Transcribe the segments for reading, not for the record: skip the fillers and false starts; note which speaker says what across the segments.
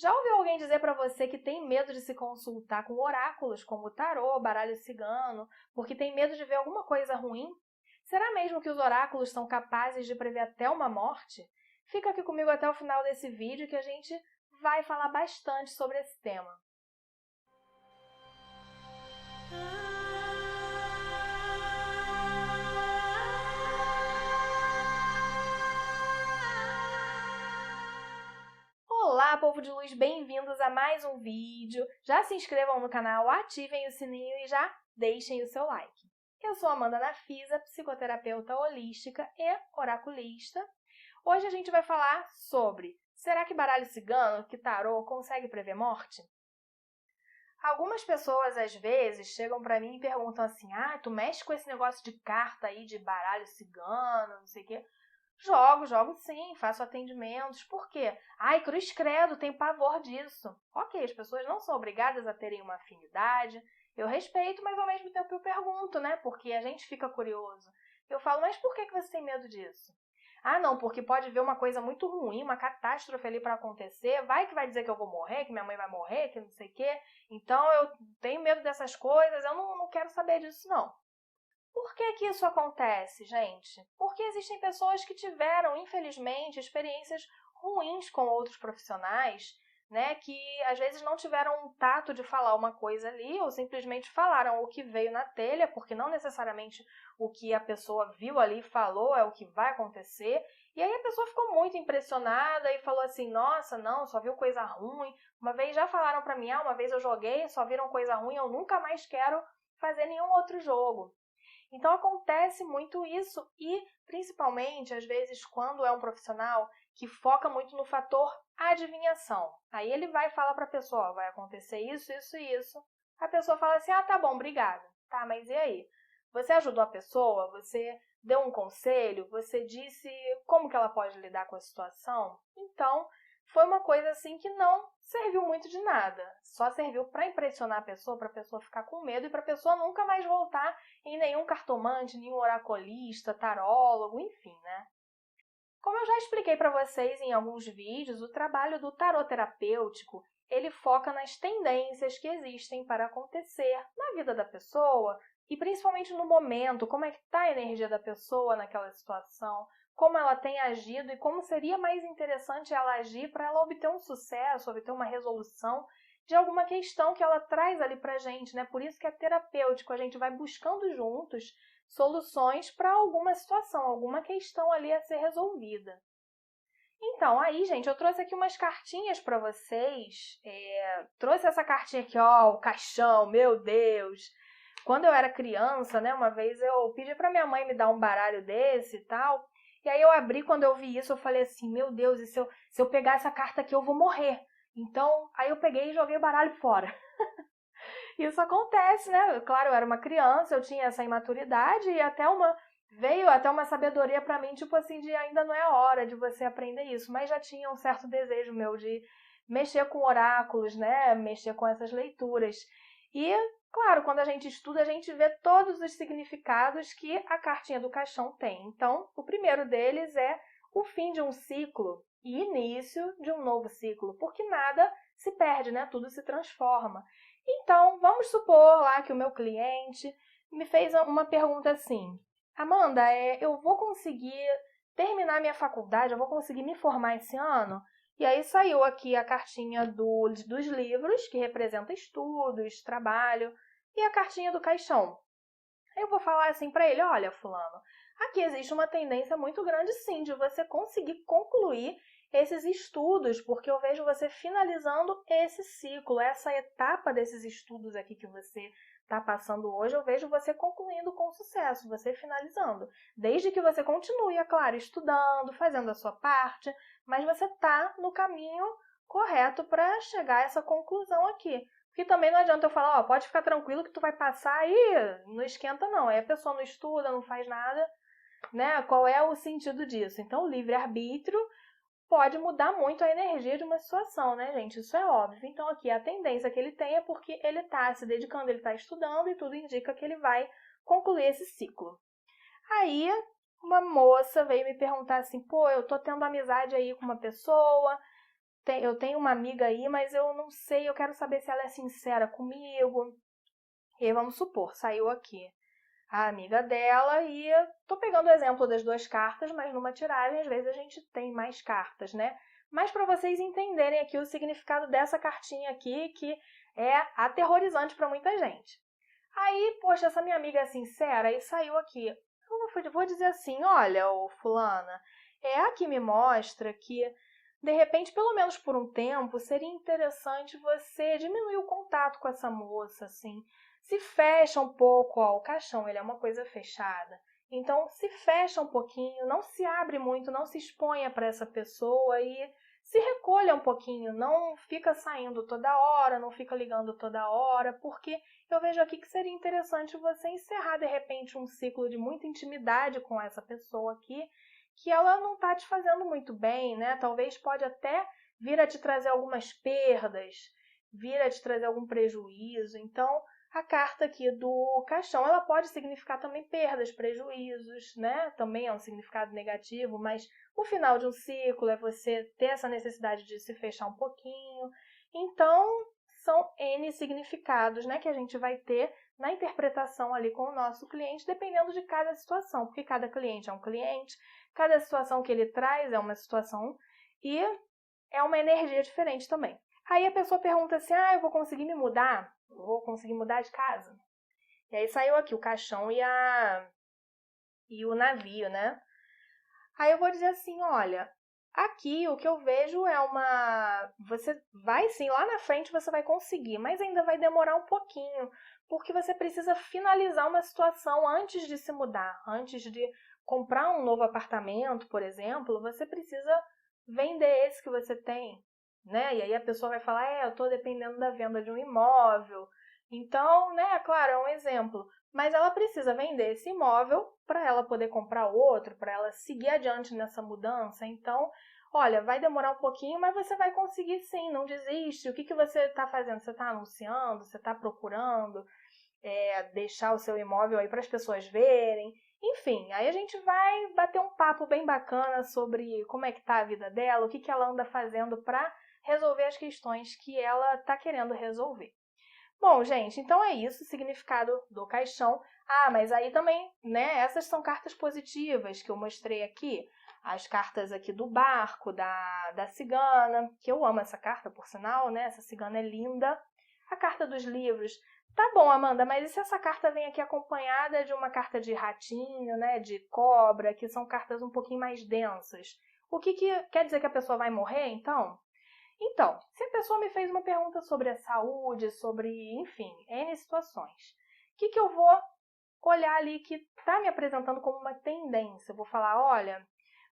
Speaker 1: Já ouviu alguém dizer para você que tem medo de se consultar com oráculos, como o tarô, baralho cigano, porque tem medo de ver alguma coisa ruim? Será mesmo que os oráculos são capazes de prever até uma morte? Fica aqui comigo até o final desse vídeo que a gente vai falar bastante sobre esse tema. Olá, povo de luz, bem-vindos a mais um vídeo. Já se inscrevam no canal, ativem o sininho e já deixem o seu like. Eu sou Amanda Nafisa, psicoterapeuta holística e oraculista. Hoje a gente vai falar sobre: será que baralho cigano, que tarô, consegue prever morte? Algumas pessoas, às vezes, chegam pra mim e perguntam assim: tu mexe com esse negócio de carta aí, de baralho cigano, não sei o quê. Jogo sim, faço atendimentos. Por quê? Cruz credo, tenho pavor disso. Ok, as pessoas não são obrigadas a terem uma afinidade. Eu respeito, mas ao mesmo tempo eu pergunto, né? Porque a gente fica curioso. Eu falo, mas por que você tem medo disso? Não, porque pode ver uma coisa muito ruim, uma catástrofe ali para acontecer. Vai que vai dizer que eu vou morrer, que minha mãe vai morrer, que não sei o quê. Então eu tenho medo dessas coisas, eu não quero saber disso, não. Por que isso acontece, gente? Porque existem pessoas que tiveram, infelizmente, experiências ruins com outros profissionais, né, que às vezes não tiveram um tato de falar uma coisa ali ou simplesmente falaram o que veio na telha, porque não necessariamente o que a pessoa viu ali e falou é o que vai acontecer. E aí a pessoa ficou muito impressionada e falou assim: nossa, não, só viu coisa ruim. Uma vez já falaram pra mim: uma vez eu joguei, só viram coisa ruim, eu nunca mais quero fazer nenhum outro jogo. Então acontece muito isso e, principalmente, às vezes, quando é um profissional que foca muito no fator adivinhação. Aí ele vai falar para a pessoa, vai acontecer isso, isso e isso. A pessoa fala assim, tá bom, obrigada. Tá, mas e aí? Você ajudou a pessoa? Você deu um conselho? Você disse como que ela pode lidar com a situação? Então, foi uma coisa assim que não serviu muito de nada. Só serviu para impressionar a pessoa, para a pessoa ficar com medo e para a pessoa nunca mais voltar em nenhum cartomante, nenhum oraculista, tarólogo, enfim, né? Como eu já expliquei para vocês em alguns vídeos, o trabalho do tarot terapêutico, ele foca nas tendências que existem para acontecer na vida da pessoa e principalmente no momento, como é que está a energia da pessoa naquela situação, como ela tem agido e como seria mais interessante ela agir para ela obter um sucesso, obter uma resolução de alguma questão que ela traz ali pra gente, né? Por isso que é terapêutico, a gente vai buscando juntos soluções para alguma situação, alguma questão ali a ser resolvida. Então, aí, gente, eu trouxe aqui umas cartinhas para vocês. Trouxe essa cartinha aqui, ó, o caixão, meu Deus. Quando eu era criança, né, uma vez eu pedi para minha mãe me dar um baralho desse e tal. E aí eu abri, quando eu vi isso, eu falei assim, meu Deus, e se eu pegar essa carta aqui, eu vou morrer. Então, aí eu peguei e joguei o baralho fora. Isso acontece, né? Claro, eu era uma criança, eu tinha essa imaturidade e veio até uma sabedoria para mim, tipo assim, de ainda não é hora de você aprender isso, mas já tinha um certo desejo meu de mexer com oráculos, né? Mexer com essas leituras. E, claro, quando a gente estuda, a gente vê todos os significados que a cartinha do caixão tem. Então, o primeiro deles é o fim de um ciclo e início de um novo ciclo, porque nada se perde, né? Tudo se transforma. Então, vamos supor lá que o meu cliente me fez uma pergunta assim: Amanda, eu vou conseguir terminar minha faculdade, eu vou conseguir me formar esse ano? E aí saiu aqui a cartinha dos livros, que representa estudos, trabalho, e a cartinha do caixão. Aí eu vou falar assim para ele: olha, fulano, aqui existe uma tendência muito grande sim de você conseguir concluir esses estudos, porque eu vejo você finalizando esse ciclo, essa etapa desses estudos aqui que você está passando hoje, eu vejo você concluindo com sucesso, você finalizando. Desde que você continue, é claro, estudando, fazendo a sua parte, mas você está no caminho correto para chegar a essa conclusão aqui. Porque também não adianta eu falar, pode ficar tranquilo que tu vai passar e não esquenta não. Aí a pessoa não estuda, não faz nada, né? Qual é o sentido disso? Então, o livre-arbítrio pode mudar muito a energia de uma situação, né, gente? Isso é óbvio. Então, aqui a tendência que ele tem é porque ele está se dedicando, ele está estudando e tudo indica que ele vai concluir esse ciclo. Aí, uma moça veio me perguntar assim, eu tô tendo amizade aí com uma pessoa, eu tenho uma amiga aí, mas eu não sei, eu quero saber se ela é sincera comigo. E aí, vamos supor, saiu aqui a amiga dela e eu tô pegando o exemplo das 2 cartas, mas numa tiragem, às vezes, a gente tem mais cartas, né? Mas para vocês entenderem aqui o significado dessa cartinha aqui, que é aterrorizante para muita gente. Aí, poxa, essa minha amiga é sincera e saiu aqui. Eu vou dizer assim, olha, ô fulana, aqui me mostra que, de repente, pelo menos por um tempo, seria interessante você diminuir o contato com essa moça, assim. Se fecha um pouco, ó, o caixão, ele é uma coisa fechada. Então, se fecha um pouquinho, não se abre muito, não se exponha para essa pessoa e se recolha um pouquinho, não fica saindo toda hora, não fica ligando toda hora, porque eu vejo aqui que seria interessante você encerrar, de repente, um ciclo de muita intimidade com essa pessoa aqui, que ela não está te fazendo muito bem, né? Talvez pode até vir a te trazer algumas perdas, vir a te trazer algum prejuízo. Então, a carta aqui do caixão, ela pode significar também perdas, prejuízos, né? Também é um significado negativo, mas o final de um ciclo é você ter essa necessidade de se fechar um pouquinho. Então, são N significados, né, que a gente vai ter na interpretação ali com o nosso cliente, dependendo de cada situação, porque cada cliente é um cliente, cada situação que ele traz é uma situação e é uma energia diferente também. Aí a pessoa pergunta assim, eu vou conseguir me mudar? Vou conseguir mudar de casa? E aí saiu aqui o caixão e o navio, né? Aí eu vou dizer assim, olha, aqui o que eu vejo é você vai sim, lá na frente você vai conseguir, mas ainda vai demorar um pouquinho, porque você precisa finalizar uma situação antes de se mudar, antes de comprar um novo apartamento, por exemplo, você precisa vender esse que você tem, né? E aí a pessoa vai falar, eu estou dependendo da venda de um imóvel. Então, né, claro, é um exemplo. Mas ela precisa vender esse imóvel para ela poder comprar outro, para ela seguir adiante nessa mudança. Então, olha, vai demorar um pouquinho, mas você vai conseguir sim, não desiste. O que você está fazendo? Você está anunciando? Você está procurando deixar o seu imóvel aí para as pessoas verem? Enfim, aí a gente vai bater um papo bem bacana sobre como é que tá a vida dela, o que ela anda fazendo para resolver as questões que ela está querendo resolver. Bom, gente, então é isso, o significado do caixão. Mas aí também, né, essas são cartas positivas que eu mostrei aqui. As cartas aqui do barco, da cigana, que eu amo essa carta, por sinal, né? Essa cigana é linda. A carta dos livros. Tá bom, Amanda, mas e se essa carta vem aqui acompanhada de uma carta de ratinho, né, de cobra, que são cartas um pouquinho mais densas? O que quer dizer que a pessoa vai morrer, então? Então, se a pessoa me fez uma pergunta sobre a saúde, sobre, enfim, N situações, o que eu vou olhar ali que está me apresentando como uma tendência? Eu vou falar, olha,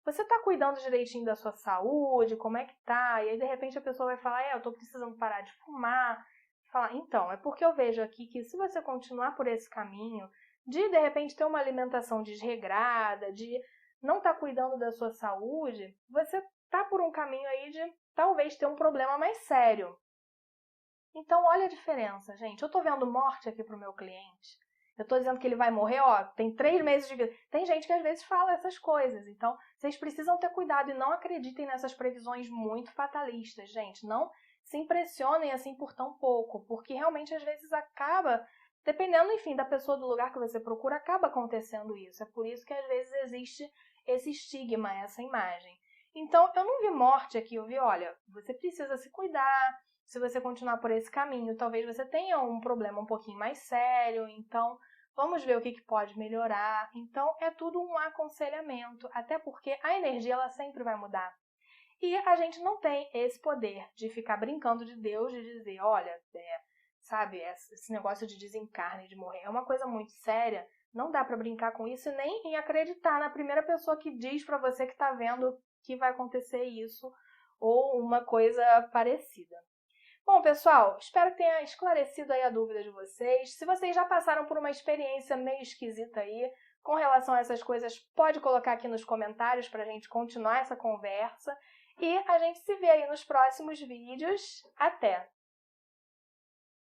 Speaker 1: você está cuidando direitinho da sua saúde, como é que tá? E aí, de repente, a pessoa vai falar, eu estou precisando parar de fumar. Falar, então, é porque eu vejo aqui que se você continuar por esse caminho, de repente, ter uma alimentação desregrada, de não estar cuidando da sua saúde, você tá por um caminho aí de talvez ter um problema mais sério. Então, olha a diferença, gente. Eu tô vendo morte aqui pro meu cliente. Eu tô dizendo que ele vai morrer, tem 3 meses de vida. Tem gente que às vezes fala essas coisas. Então, vocês precisam ter cuidado e não acreditem nessas previsões muito fatalistas, gente. Não se impressionem assim por tão pouco, porque realmente às vezes acaba, dependendo, enfim, da pessoa, do lugar que você procura, acaba acontecendo isso. É por isso que às vezes existe esse estigma, essa imagem. Então, eu não vi morte aqui, eu vi, olha, você precisa se cuidar, se você continuar por esse caminho, talvez você tenha um problema um pouquinho mais sério, então vamos ver o que pode melhorar. Então, é tudo um aconselhamento, até porque a energia ela sempre vai mudar. E a gente não tem esse poder de ficar brincando de Deus, de dizer, olha, sabe, esse negócio de desencarne, de morrer, é uma coisa muito séria, não dá para brincar com isso e nem em acreditar na primeira pessoa que diz para você que está vendo que vai acontecer isso ou uma coisa parecida. Bom, pessoal, espero que tenha esclarecido aí a dúvida de vocês. Se vocês já passaram por uma experiência meio esquisita aí com relação a essas coisas, pode colocar aqui nos comentários para a gente continuar essa conversa. E a gente se vê aí nos próximos vídeos. Até!